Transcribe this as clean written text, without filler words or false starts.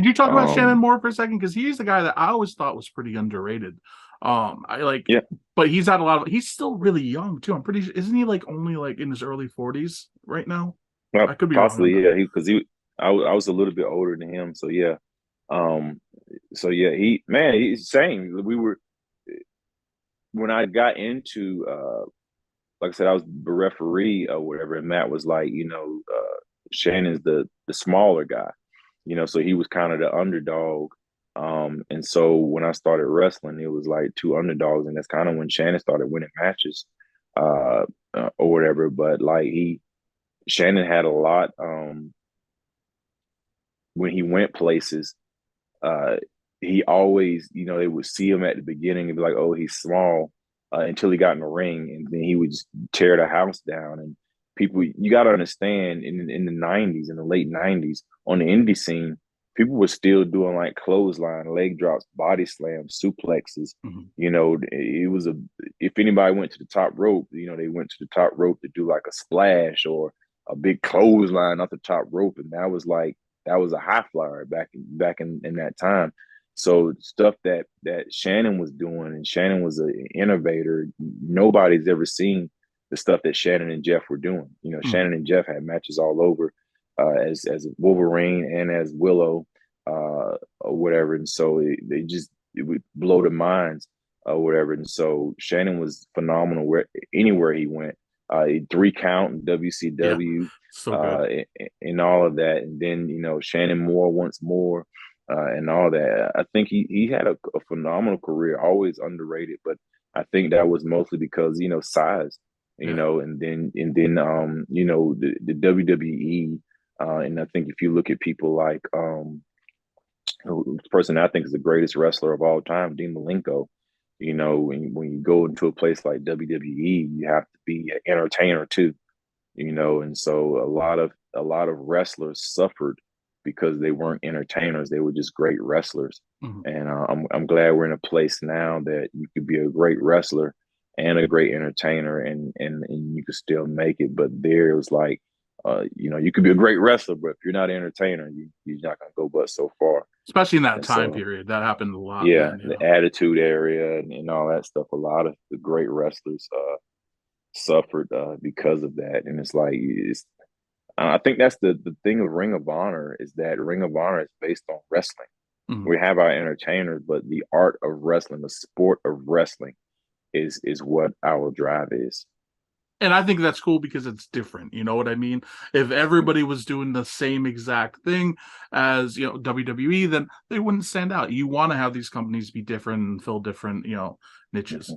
Could you talk about Shannon Um, Moore for a second? Because he's the guy that I always thought was pretty underrated. I like, yeah, but he's had a lot of. He's still really young too. I'm pretty sure, isn't he like only like in his early 40s right now? I could be wrong on possibly, that. yeah. I was a little bit older than him, so yeah. Um, so yeah, he's same. We were when I got into like I said, I was the referee or whatever, and Matt was like, Shannon's the smaller guy, so he was kind of the underdog. And so when I started wrestling, it was like two underdogs, and that's kind of when Shannon started winning matches, uh, or whatever. But like Shannon had a lot when he went places. Uh, he always, they would see him at the beginning and be like, "Oh, he's small," until he got in the ring, and then he would just tear the house down. And people, you got to understand, in the '90s, in the late '90s, on the indie scene, people were still doing like clothesline, leg drops, body slams, suplexes. Mhm. It was if anybody went to the top rope, they went to the top rope to do like a splash or a big clothesline off the top rope, and that was a high flyer back in that time. So stuff that Shannon was doing, and Shannon was an innovator. Nobody's ever seen the stuff that Shannon and Jeff were doing. Mhm. Shannon and Jeff had matches all over as Wolverine and as Willow, or whatever. And so it would blow the minds or whatever. And so Shannon was phenomenal anywhere he went. 3 count in Yeah, WCW, so good. and all of that. And then, Shannon Moore once more, and all that. I think he had a phenomenal career, always underrated, but I think that was mostly because, size, Yeah. the WWE, and I think if you look at people like, the person I think is the greatest wrestler of all time, Dean Malenko. When you go into a place like WWE, you have to be an entertainer too. And so a lot of wrestlers suffered because they weren't entertainers; they were just great wrestlers. Mhm. And I'm glad we're in a place now that you could be a great wrestler and a great entertainer, and you could still make it. But there was like, you could be a great wrestler, but if you're not an entertainer, you're not gonna go but so far. Especially in that And time so, period, that happened a lot yeah, then. the attitude area and all that stuff. A lot of the great wrestlers suffered because of that, and it's like I think that's the thing of Ring of Honor is that Ring of Honor is based on wrestling. Mhm. We have our entertainers, but the art of wrestling, the sport of wrestling, is what our drive is. And I think that's cool because it's different. You know what I mean? If everybody was doing the same exact thing as, WWE, then they wouldn't stand out. You want to have these companies be different and fill different, niches.